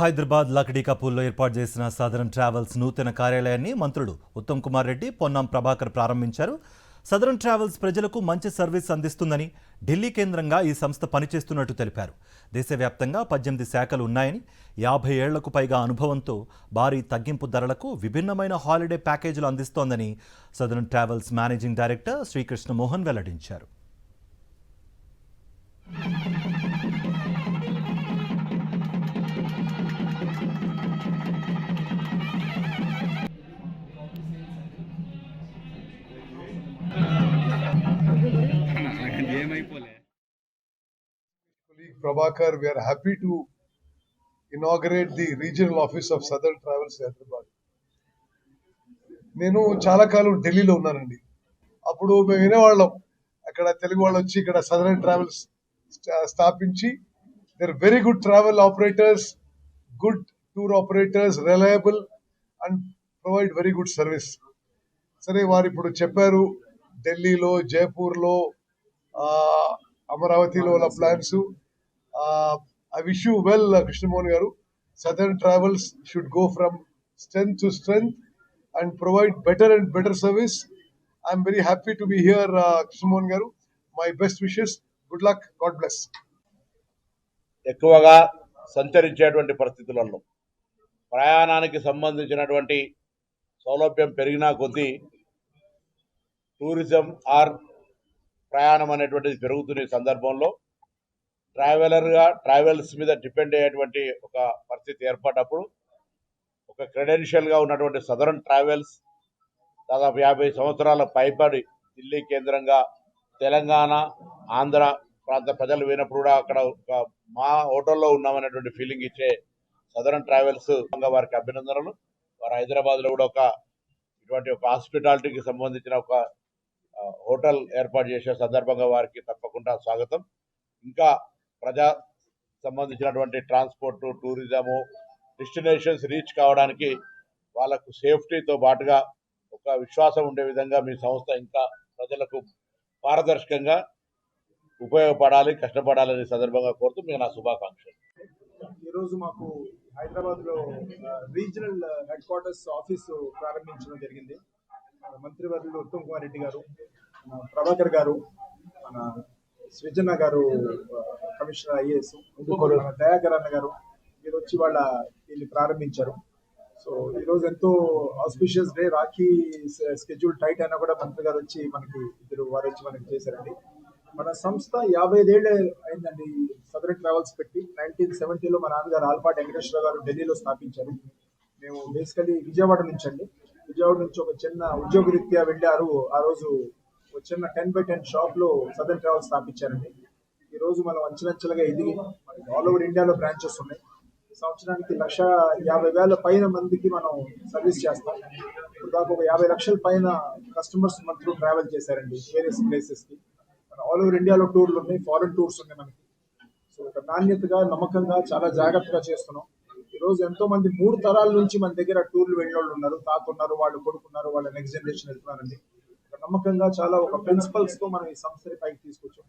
హైదరాబాద్ లక్డీ కపూర్లో ఏర్పాటు చేసిన southern travels నూతన కార్యాలయాన్ని మంత్రులు ఉత్తమ్ కుమార్ రెడ్డి, పొన్నం ప్రభాకర్ ప్రారంభించారు. సదరన్ ట్రావెల్స్ ప్రజలకు మంచి సర్వీస్ అందిస్తుందని, ఢిల్లీ కేంద్రంగా ఈ సంస్థ పనిచేస్తున్నట్టు తెలిపారు. దేశవ్యాప్తంగా 18 శాఖలు ఉన్నాయని, 50 ఏళ్లకు పైగా అనుభవంతో భారీ తగ్గింపు ధరలకు విభిన్నమైన హాలిడే ప్యాకేజీలు అందిస్తోందని southern travels managing director Srikrishna Mohan వెల్లడించారు. Prabhakar, we are happy to inaugurate the regional office of Southern Travels Hyderabad. నేను చాలా కాలం ఢిల్లీలో ఉన్నానండి. అప్పుడు మేము వినేవాళ్ళం, అక్కడ తెలుగు వాళ్ళు వచ్చి ఇక్కడ సదరన్ ట్రావెల్స్ స్థాపించి there very good travel operators, good tour operators, reliable and provide very good service. సరే, వారు ఇప్పుడు చెప్పారు ఢిల్లీలో, జైపూర్లో, అమరావతిలో వాళ్ళ plans. I wish you well, Krishna Mohan garu. Southern Travels should go from strength to strength and provide better and better service. I am very happy to be here, Krishna Mohan garu. My best wishes. Good luck. God bless. ఎక్కువగా సంచరించేటువంటి పరిస్థితులలో ప్రయాణానికి సంబంధించినటువంటి సౌలభ్యం పెరిగినా కొద్దీ tourism are ప్రయాణం అనేటువంటిది పెరుగుతున్న సందర్భంలో ట్రావెల్స్ మీద డిపెండ్ అయ్యేటువంటి ఒక పరిస్థితి ఏర్పడినప్పుడు ఒక క్రెడెన్షియల్గా ఉన్నటువంటి సదరన్ ట్రావెల్స్ దాదాపు 50 సంవత్సరాల పైబడి ఢిల్లీ కేంద్రంగా తెలంగాణ, ఆంధ్ర ప్రాంత ప్రజలు పోయినప్పుడు కూడా అక్కడ ఒక మా హోటల్లో ఉన్నామనేటువంటి ఫీలింగ్ ఇచ్చే సదరన్ ట్రావెల్స్ వారికి అభినందనలు. వారు హైదరాబాద్లో కూడా ఇటువంటి ఒక హాస్పిటాలిటీకి సంబంధించిన ఒక హోటల్ ఏర్పాటు చేసే సందర్భంగా వారికి తప్పకుండా స్వాగతం. ఇంకా ప్రజా సంబంధించినటువంటి ట్రాన్స్పోర్ట్, టూరిజము, డెస్టినేషన్స్ రీచ్ కావడానికి వాళ్ళకు సేఫ్టీతో పాటుగా ఒక విశ్వాసం ఉండే విధంగా మీ సంస్థ ఇంకా ప్రజలకు పారదర్శకంగా ఉపయోగపడాలి, కష్టపడాలని సందర్భంగా కోరుతూ మీకు నా శుభాకాంక్షలు. ఈరోజు మాకు హైదరాబాద్లో రీజనల్ హెడ్ క్వార్టర్స్ ఆఫీసు ప్రారంభించడం జరిగింది. మంత్రివర్యులు ఉత్తమ్ కుమార్ రెడ్డి గారు, ప్రభాకర్ గారు, మన సృజన గారు కమిషనర్ ఐఏఎస్, దయాకర్ అన్న గారు మీరు వచ్చి దీన్ని ప్రారంభించారు. సో ఈరోజు ఎంతో auspicious day. Rakhi schedule tight అయినా కూడా మంత్రి గారు వచ్చి వారు వచ్చి మనకి చేశారండి. మన సంస్థ 55 ఏళ్ళు అయిందండి సదరన్ ట్రావెల్స్ పెట్టి. 1970లో మా నాన్నగారు ఆల్పాటి వెంకటేశ్వర గారు ఢిల్లీలో స్థాపించారు. మేము బేసికలీ విజయవాడ నుంచి ఒక చిన్న ఉద్యోగ రీత్యా వెళ్ళారు. ఆ రోజు ఒక చిన్న 10x10 షాప్ లో సదరన్ ట్రావెల్స్ స్థాపించారండి. ఈ రోజు మనం అంచెలంచెలుగా ఎదిగి మనకి ఆల్ ఓవర్ ఇండియాలో బ్రాంచెస్ ఉన్నాయి. సంవత్సరానికి 1,50,000 పైన మందికి మనం సర్వీస్ చేస్తాం. ఇప్పుడు దాకా ఒక 50 లక్షల పైన కస్టమర్స్ మనతో ట్రావెల్ చేశారండి వేరియస్ ప్లేసెస్ కి. ఆల్ ఓవర్ ఇండియాలో టూర్లు ఉన్నాయి, ఫారెన్ టూర్స్ ఉన్నాయి మనకి. సో ఒక నాణ్యతగా, నమ్మకంగా, చాలా జాగ్రత్తగా చేస్తున్నాం. ఈ రోజు ఎంతో మంది 3 తరాల నుంచి మన దగ్గర టూర్లు వెళ్ళిన వాళ్ళు ఉన్నారు. తాత ఉన్నారు, వాళ్ళు కొడుకున్నారు, వాళ్ళ నెక్స్ట్ జనరేషన్ వెళ్తున్నారండి. నమ్మకంగా చాలా ఒక ప్రిన్సిపల్స్ తో మనం ఈ సంస్థని పైకి తీసుకొచ్చాం.